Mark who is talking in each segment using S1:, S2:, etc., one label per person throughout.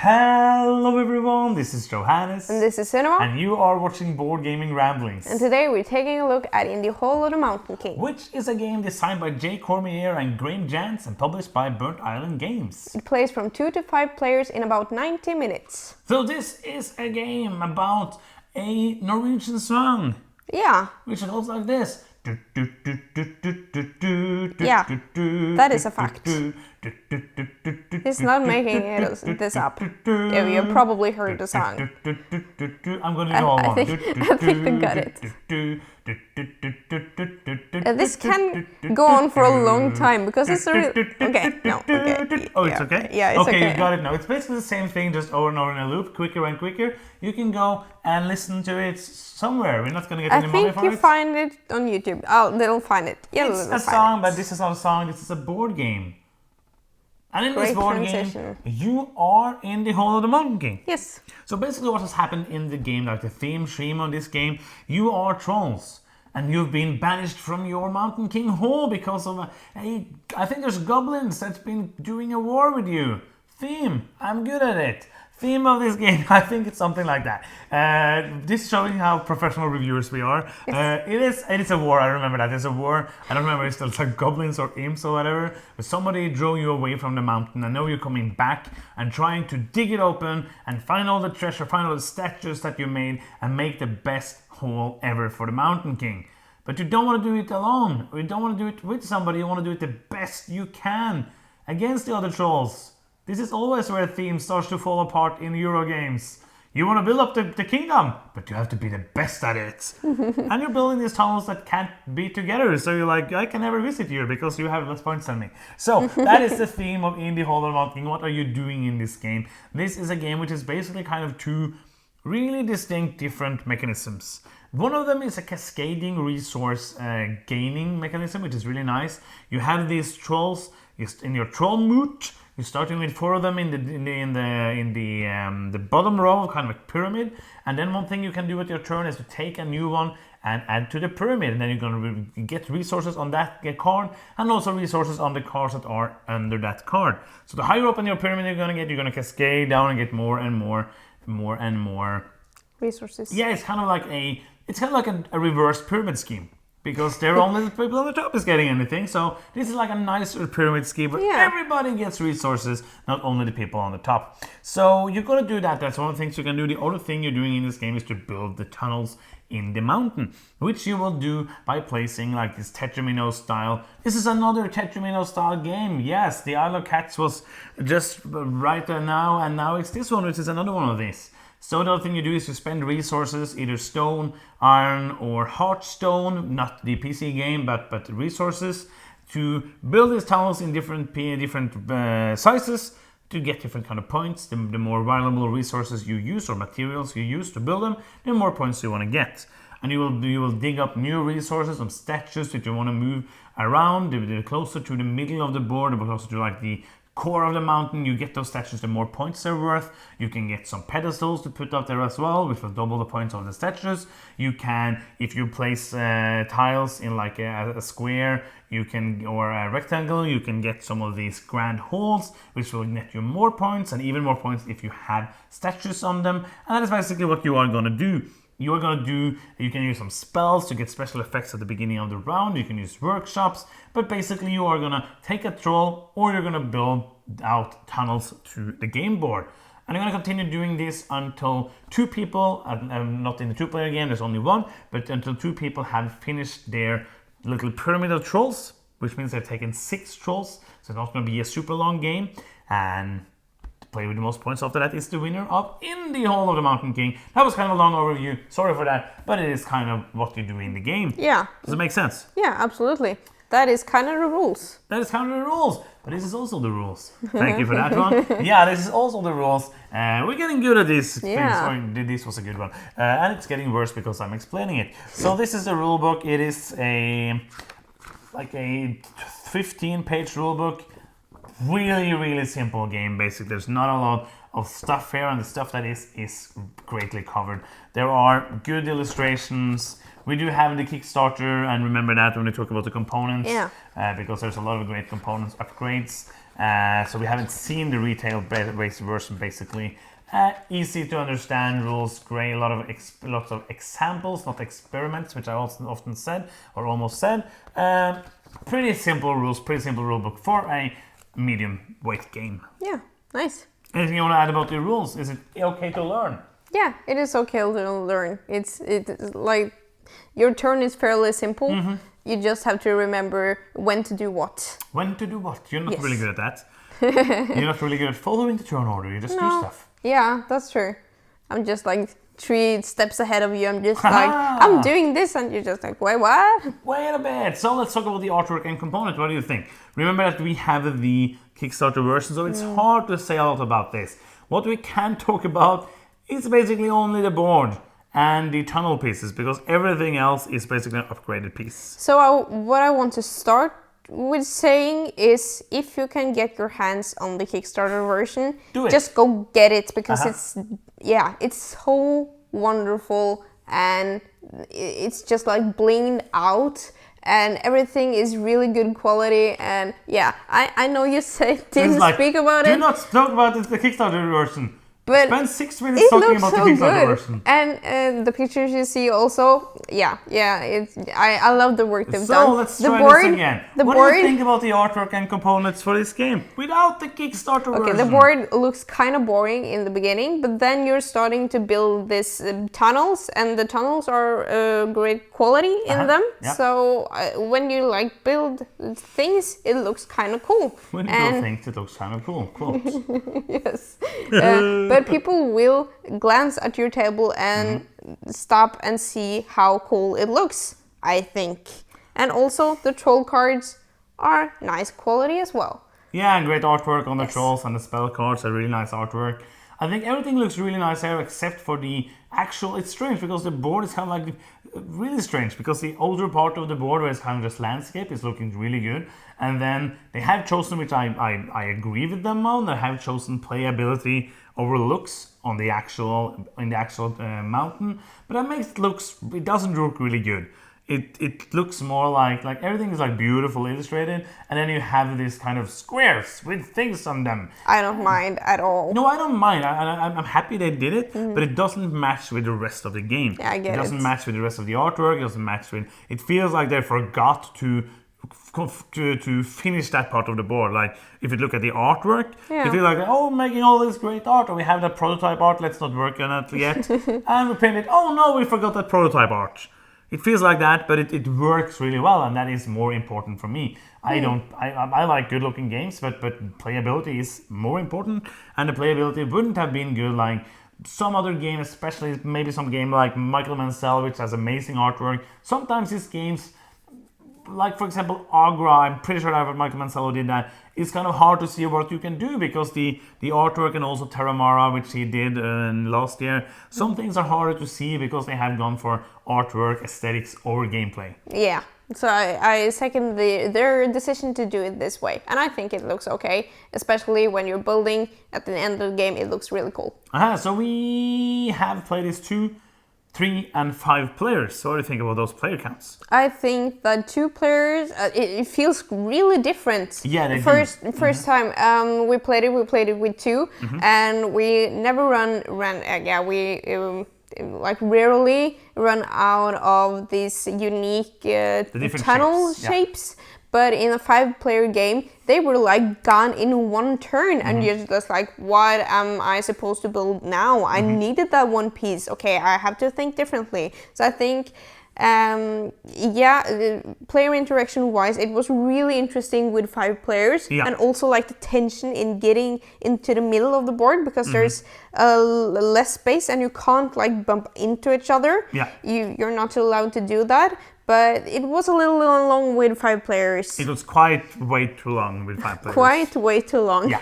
S1: Hello everyone, this is Johannes.
S2: And this is Cinema.
S1: And you are watching Board Gaming Ramblings.
S2: And today we're taking a look at In the Hall of the Mountain King.
S1: Which is a game designed by Jay Cormier and Graham Jantz and published by Burnt Island Games.
S2: It plays from 2 to 5 players in about 90 minutes.
S1: So this is a game about a Norwegian song.
S2: Yeah.
S1: Which goes like this.
S2: Yeah, that is a fact. He's not making this up. Yeah, you probably heard the song.
S1: I'm going to do all one.
S2: I think we got it. This can go on for a long time because it's a okay.
S1: Oh, it's okay?
S2: Yeah, it's okay.
S1: You got it now. It's basically the same thing, just over and over in a loop, quicker and quicker. You can go and listen to it somewhere. We're not going to get any money for it.
S2: I think you find it on YouTube. Oh, they'll find it. Yeah,
S1: it's a song, but this is not a song. This is a board game. And in this board game, you are in the Hall of the Mountain King.
S2: Yes.
S1: So basically what has happened in the game, like the theme on this game, you are trolls. And you've been banished from your Mountain King Hall because of I think there's goblins that's been doing a war with you. Theme, I'm good at it. Theme of this game, I think it's something like that. This showing how professional reviewers we are. Yes. It is a war, I remember that. It's a war. I don't remember if it's like goblins or imps or whatever. But somebody drove you away from the mountain. I know you're coming back and trying to dig it open and find all the treasure, find all the statues that you made and make the best hall ever for the Mountain King. But you don't want to do it alone. Or you don't want to do it with somebody. You want to do it the best you can against the other trolls. This is always where a theme starts to fall apart in Euro games. You want to build up the kingdom, but you have to be the best at it. And you're building these tunnels that can't be together. So you're like, I can never visit you because you have less points than me. So that is the theme of In the Hall of the Mountain King. What are you doing in this game? This is a game which is basically kind of two really distinct different mechanisms. One of them is a cascading resource gaining mechanism, which is really nice. You have these trolls in your troll moot. You're starting with 4 of them in the bottom row, kind of a pyramid. And then one thing you can do with your turn is to take a new one and add to the pyramid. And then you're going to get resources on that card and also resources on the cards that are under that card. So the higher up in your pyramid you're going to cascade down and get more and more
S2: resources.
S1: Yeah, it's kind of like a reverse pyramid scheme. Because they're only the people on the top is getting anything. So this is like a nicer pyramid scheme where everybody gets resources, not only the people on the top. So you're going to do that. That's one of the things you can do. The other thing you're doing in this game is to build the tunnels in the mountain, which you will do by placing like this Tetramino style. This is another Tetramino style game. Yes, the Isle of Cats was just right there now, and now it's this one, which is another one of these. So the other thing you do is you spend resources, either stone, iron, or heartstone, not the PC game, but resources, to build these tunnels in different sizes to get different kind of points. The more valuable resources you use or materials you use to build them, the more points you want to get. And you will dig up new resources, some statues that you want to move around. The closer to the middle of the board, the closer to like the core of the mountain you get those statues, the more points they're worth. You can get some pedestals to put up there as well, which will double the points of the statues. You can, if you place tiles in like a square, you can, or a rectangle, you can get some of these grand halls, which will net you more points, and even more points if you have statues on them. And that is basically what you are going to do. You can use some spells to get special effects at the beginning of the round. You can use workshops, but basically you are going to take a troll or you're going to build out tunnels to the game board. And you're going to continue doing this until 2 people, not in the 2-player game, there's only 1, but until 2 people have finished their little pyramid of trolls, which means they've taken 6 trolls. So it's not going to be a super long game. And play with the most points after that is the winner of In the Hall of the Mountain King. That was kind of a long overview. Sorry for that, but it is kind of what you do in the game.
S2: Yeah.
S1: Does it make sense?
S2: Yeah, absolutely. That is kind of the rules.
S1: That is kind of the rules, but this is also the rules. Thank you for that one. Yeah, this is also the rules. We're getting good at these things. Sorry, this was a good one. And it's getting worse because I'm explaining it. So this is the rule book. It is a 15-page rule book. Really simple game. Basically, there's not a lot of stuff here, and the stuff that is greatly covered. There are good illustrations. We do have the Kickstarter, and remember that when we talk about the components, because there's a lot of great components, upgrades. So we haven't seen the retail-based version, basically. Easy to understand rules, great, lots of examples, not experiments, which I also often said, or almost said. Pretty simple rules, pretty simple rulebook for a medium weight game.
S2: Yeah, nice.
S1: Anything you want to add about the rules? Is it okay to learn?
S2: Yeah, it is okay to learn. It's like your turn is fairly simple. Mm-hmm. You just have to remember when to do what.
S1: When to do what? You're not really good at that. You're not really good at following the turn order. You just do stuff.
S2: Yeah, that's true. I'm just like 3 steps ahead of you. I'm just like, I'm doing this, and you're just like, wait, what?
S1: Wait a bit. So let's talk about the artwork and components. What do you think? Remember that we have the Kickstarter version, so it's hard to say a lot about this. What we can talk about is basically only the board and the tunnel pieces, because everything else is basically an upgraded piece.
S2: So what I want to start with saying is, if you can get your hands on the Kickstarter version, just go get it, because it's so wonderful, and it's just like blinged out, and everything is really good quality. And I know you didn't speak about it.
S1: Do not talk about the Kickstarter version.
S2: But
S1: spend 6 minutes talking about the Kickstarter version.
S2: And the pictures you see also, I love the work they've done.
S1: So let's try this again. What do you think about the artwork and components for this game without the Kickstarter version?
S2: Okay, the board looks kind of boring in the beginning, but then you're starting to build these tunnels, and the tunnels are great quality in them. Yeah. So when you build things, it looks kind of cool.
S1: When you build things, it looks kind of cool. Cool.
S2: Yes. But people will glance at your table and stop and see how cool it looks, I think. And also the troll cards are nice quality as well.
S1: Yeah, and great artwork on the trolls, and the spell cards are really nice artwork. I think everything looks really nice here except for the actual... It's strange because the board is kind of really strange, because the older part of the board, where it's kind of just landscape, is looking really good. And then they have chosen, which I agree with them on, they have chosen playability over looks on the actual mountain, but that makes it doesn't look really good. It looks more like everything is beautiful illustrated, and then you have these kind of squares with things on them.
S2: I don't mind at all.
S1: No, I don't mind. I'm happy they did it, but it doesn't match with the rest of the game.
S2: Yeah, I get it.
S1: It doesn't match with the rest of the artwork. It doesn't match with... It feels like they forgot to finish that part of the board. If you look at the artwork, you feel like, making all this great art, or we have that prototype art, let's not work on it yet. And we paint it, we forgot that prototype art. It feels like that, but it works really well, and that is more important for me. I like good looking games, but playability is more important, and the playability wouldn't have been good like some other game, especially maybe some game like Michael Mansell, which has amazing artwork. Sometimes these games, like for example Agra, I'm pretty sure that Michael Mancello did that, it's kind of hard to see what you can do, because the artwork, and also Terramara, which he did last year, some things are harder to see because they have gone for artwork, aesthetics over gameplay. Yeah,
S2: so I second their decision to do it this way, and I think it looks okay, especially when you're building at the end of the game. It looks really cool.
S1: So we have played this 2, 3 and 5 players. So what do you think about those player counts?
S2: I think that 2 players, it feels really different.
S1: Yeah, they
S2: first time we played it with 2, and we never rarely run out of these unique tunnel shapes. But in a 5-player game, they were gone in one turn, and you're just what am I supposed to build now? I needed that one piece. Okay, I have to think differently. So I think, player interaction wise, it was really interesting with 5 players, and also the tension in getting into the middle of the board, because there's less space and you can't bump into each other. You're not allowed to do that. But it was a little long with 5 players.
S1: It was way too long with 5 players.
S2: Way too long.
S1: Yeah.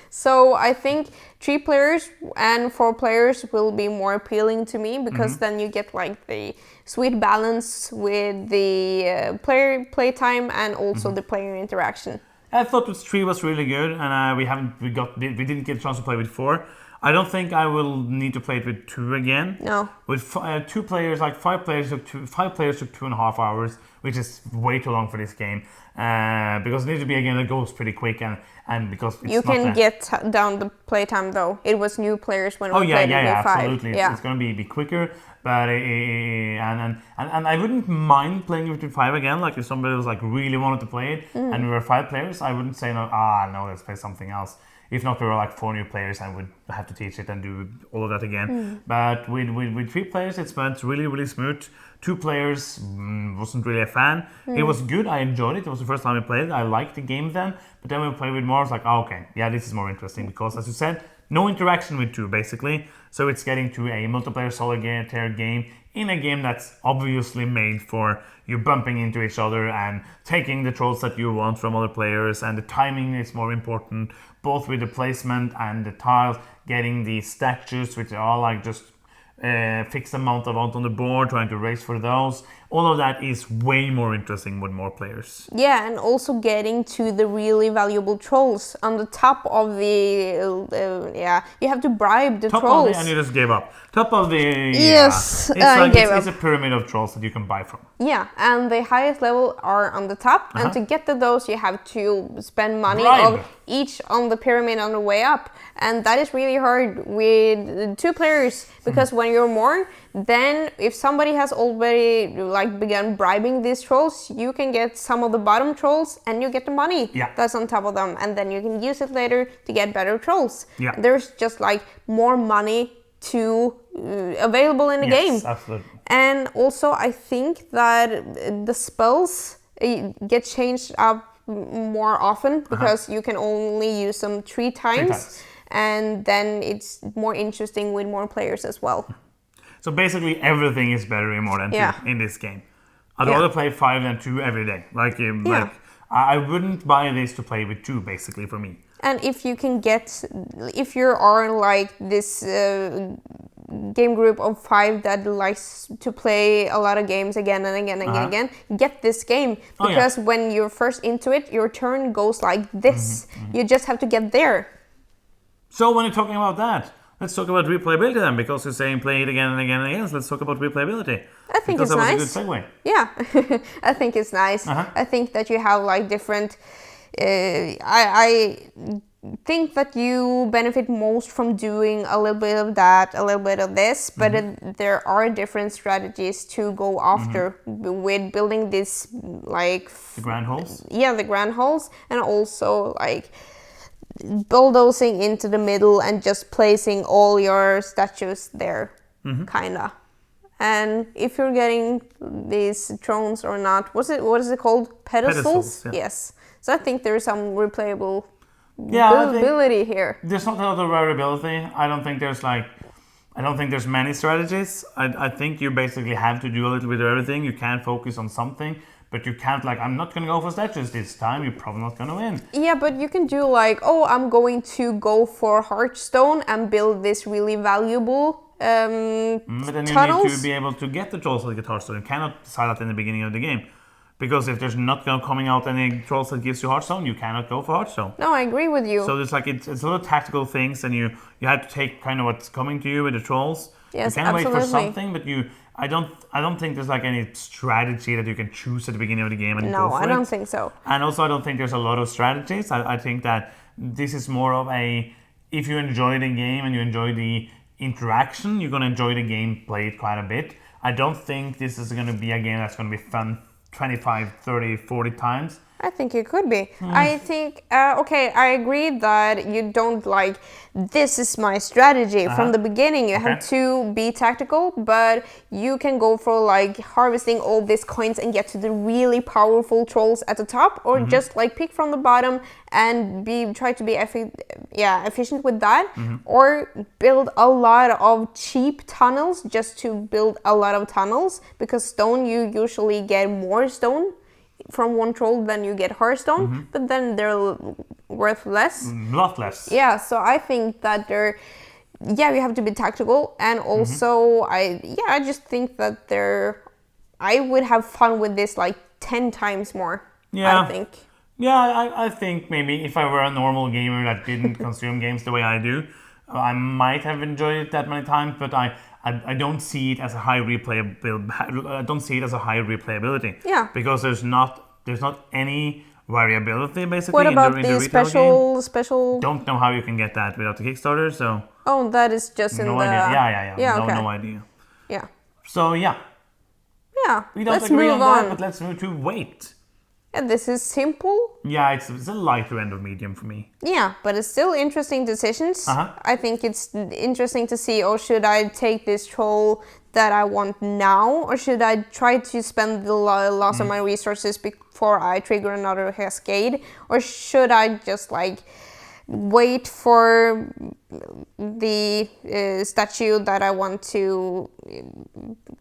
S2: So I think 3 players and 4 players will be more appealing to me, because then you get the sweet balance with the play time and also the player interaction.
S1: I thought 3 was really good, and we didn't get a chance to play with 4. I don't think I will need to play it with 2 again.
S2: No.
S1: With 2 players, like 5 players took 2.5 hours, which is way too long for this game. Because it needs to be a game that goes pretty quick, and because it's
S2: you can get down the playtime though. It was new players when we played it with 5.
S1: Absolutely. It's going to be quicker, but and I wouldn't mind playing it with 5 again. Like if somebody was like really wanted to play it, and we were 5 players, I wouldn't say no. No, let's play something else. If not, we were like 4 new players and would have to teach it and do all of that again. But with 3 players, it went really, really smooth. 2 players, wasn't really a fan. It was good. I enjoyed it. It was the first time I played it. I liked the game then. But then we played with more. I was like, okay, yeah, this is more interesting. Because as you said, no interaction with 2, basically. So it's getting to a multiplayer solitaire game in a game that's obviously made for you bumping into each other and taking the trolls that you want from other players, and the timing is more important, both with the placement and the tiles, getting the statues, which are all like just fixed amount of out on the board, trying to race for those. All of that is way more interesting with more players.
S2: Yeah, and also getting to the really valuable trolls on the top of the you have to bribe the trolls.
S1: And you just gave up. Top of the
S2: yes,
S1: it's a pyramid of trolls that you can buy from.
S2: Yeah, and the highest level are on the top, and to get to those you have to spend money of each on the pyramid on the way up, and that is really hard with 2 players because when you're more, then if somebody has already like begun bribing these trolls, you can get some of the bottom trolls and you get the money that's on top of them, and then you can use it later to get better trolls. There's just like more money to available in the game.
S1: Absolutely.
S2: And also I think that the spells get changed up more often because you can only use them 3 times, and then it's more interesting with more players as well.
S1: So basically everything is better in more than 2 in this game. I'd rather play 5 than 2 every day. Like I wouldn't buy this to play with 2 basically for me.
S2: And if you can if you are like this game group of 5 that likes to play a lot of games again and again and again, get this game. Because when you're first into it, your turn goes like this. You just have to get there.
S1: So when you're talking about that, let's talk about replayability then, because you're saying play it again and again and again. So let's talk about replayability.
S2: I think it's nice.
S1: Because that was a good segue.
S2: Yeah, I think it's nice. I think that you have like different... I think that you benefit most from doing a little bit of that, a little bit of this, but there are different strategies to go after with building this like...
S1: The grand holes?
S2: Yeah, the grand holes, and also like bulldozing into the middle and just placing all your statues there, kinda. And if you're getting these thrones or not, what is it called? Pedestals? Yes. So I think there's some replayable ability here.
S1: There's not a lot of variability. I don't think there's many strategies. I think you basically have to do a little bit of everything. You can focus on something, but you can't like, I'm not going to go for statues this time. You're probably not going to win. Yeah,
S2: but you can do like, I'm going to go for Hearthstone and build this really valuable
S1: but then you need to be able to get the trolls that get Hearthstone. You cannot decide that in the beginning of the game. Because if there's not coming out any trolls that gives you Hearthstone, you cannot go for Hearthstone.
S2: No, I agree with you.
S1: So it's like it's a lot of tactical things, and you have to take kind of what's coming to you with the trolls.
S2: Yes,
S1: you can wait for something, but I don't think there's like any strategy that you can choose at the beginning of the game and go for it.
S2: No, I don't think so.
S1: And also I don't think there's a lot of strategies. I think that this is more of a, if you enjoy the game and you enjoy the interaction, you're going to enjoy the game played quite a bit. I don't think this is going to be a game that's going to be fun 25, 30, 40 times.
S2: I think it could be. I think, I agree that you don't like, this is my strategy from the beginning. You have to be tactical, but you can go for like harvesting all these coins and get to the really powerful trolls at the top, or just like pick from the bottom and try to be efficient with that, or build a lot of cheap tunnels just to build a lot of tunnels, because stone, you usually get more stone from one troll than you get Hearthstone, but then they're worth less.
S1: A lot less.
S2: Yeah, so I think that you have to be tactical, and also I just think that I would have fun with this like 10 times more.
S1: Yeah.
S2: I think.
S1: Yeah, I think maybe if I were a normal gamer that didn't consume games the way I do, I might have enjoyed it that many times, but I don't see it as a high replayability. I don't see it as a high replayability.
S2: Yeah.
S1: Because there's not any variability basically.
S2: What about
S1: in the
S2: the special?
S1: Don't know how you can get that without the Kickstarter. So.
S2: Oh, that is just in the.
S1: Yeah.
S2: Okay.
S1: No idea.
S2: Yeah.
S1: So yeah.
S2: Yeah.
S1: We don't
S2: let's
S1: agree
S2: move
S1: on
S2: on.
S1: that, but let's move to weight.
S2: And this is simple.
S1: Yeah, it's a lighter end of medium for me.
S2: Yeah, but it's still interesting decisions. I think it's interesting to see, should I take this troll that I want now, or should I try to spend the loss of my resources before I trigger another cascade, or should I just like wait for the statue that I want to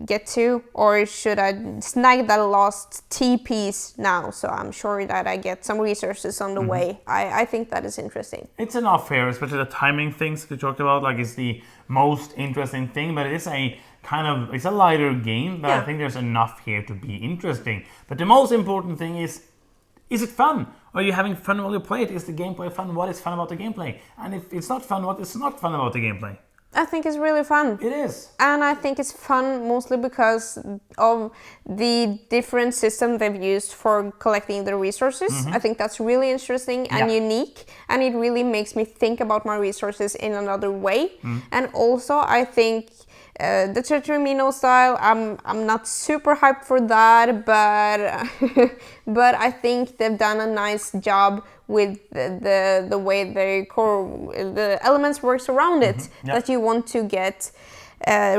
S2: get to, or should I snag that lost T piece now so I'm sure that I get some resources on the way? I think that is interesting.
S1: It's enough here, especially the timing things you talked about, like it's the most interesting thing, but it is it's a lighter game, but I think there's enough here to be interesting. But the most important thing is it fun? Are you having fun while you play it? Is the gameplay fun? What is fun about the gameplay? And if it's not fun, what is not fun about the gameplay?
S2: I think it's really fun.
S1: It is.
S2: And I think it's fun mostly because of the different system they've used for collecting the resources. I think that's really interesting and unique, and it really makes me think about my resources in another way. And also I think the Tetrimino style, I'm not super hyped for that, but I think they've done a nice job with the way the elements works around it. That you want to get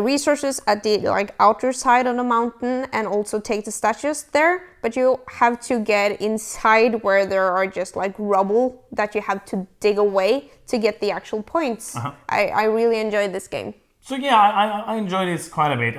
S2: resources at the outer side of the mountain and also take the statues there, but you have to get inside where there are just rubble that you have to dig away to get the actual points. I really enjoyed this game.
S1: So yeah, I enjoyed this quite a bit.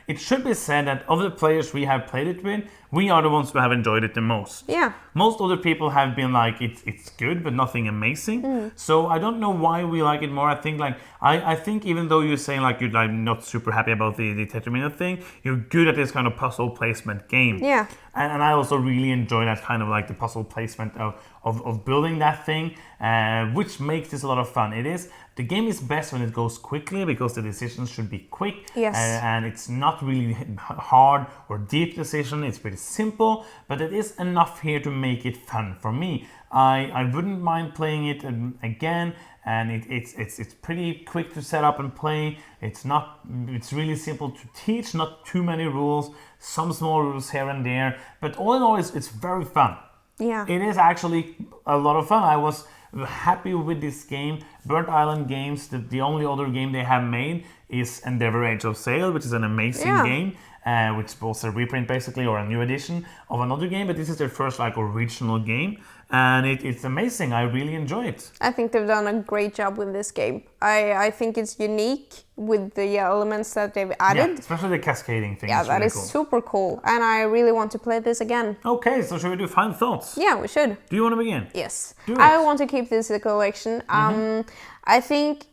S1: It should be said that of the players we have played it with, we are the ones who have enjoyed it the most.
S2: Yeah.
S1: Most other people have been like, it's good, but nothing amazing. So I don't know why we like it more. I think I think even though you're saying you're not super happy about the Tetrimino thing, you're good at this kind of puzzle placement game.
S2: Yeah.
S1: And I also really enjoy that kind of the puzzle placement of building that thing, which makes this a lot of fun. The game is best when it goes quickly because the decisions should be quick.
S2: Yes.
S1: And it's not really hard or deep decision. It's pretty simple, but it is enough here to make it fun for me. I wouldn't mind playing it again, and it's pretty quick to set up and play. It's really simple to teach, not too many rules, some small rules here and there, but all in all, it's very fun.
S2: Yeah.
S1: It is actually a lot of fun. I was happy with this game. Burnt Island Games, the only other game they have made is Endeavor Age of Sail, which is an amazing game, which was a reprint basically, or a new edition of another game, but this is their first original game, and it's amazing. I really enjoy it.
S2: I think they've done a great job with this game. I think it's unique with the elements that they've added.
S1: Yeah, especially the cascading thing.
S2: Yeah, that
S1: really
S2: is
S1: cool.
S2: Super cool, and I really want to play this again.
S1: Okay, so should we do final thoughts?
S2: Yeah, we should.
S1: Do you want to begin?
S2: Yes.
S1: Do it.
S2: I want to keep this a collection. I think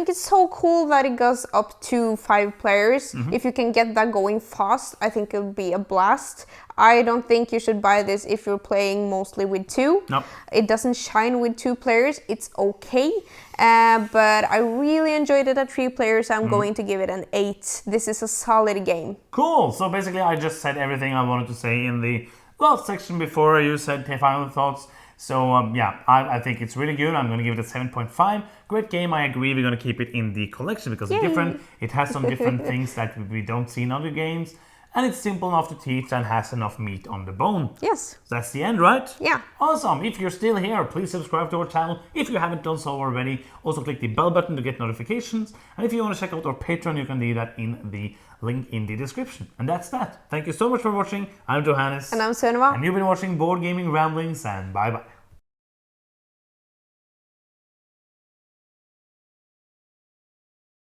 S2: it's so cool that it goes up to 5 players. If you can get that going fast, I think it'll be a blast. I don't think you should buy this if you're playing mostly with 2.
S1: Nope.
S2: It doesn't shine with 2 players. It's okay. But I really enjoyed it at 3 players. I'm going to give it an 8. This is a solid game.
S1: Cool. So basically I just said everything I wanted to say in the last section before you said final thoughts. So I think it's really good. I'm going to give it a 7.5. Great game. I agree. We're going to keep it in the collection because it's different. It has some different things that we don't see in other games. And it's simple enough to teach and has enough meat on the bone.
S2: Yes.
S1: So that's the end, right?
S2: Yeah.
S1: Awesome. If you're still here, please subscribe to our channel if you haven't done so already. Also click the bell button to get notifications. And if you want to check out our Patreon, you can do that in the link in the description. And that's that. Thank you so much for watching. I'm Johannes.
S2: And I'm Sunniva.
S1: And you've been watching Board Gaming Ramblings, and bye-bye.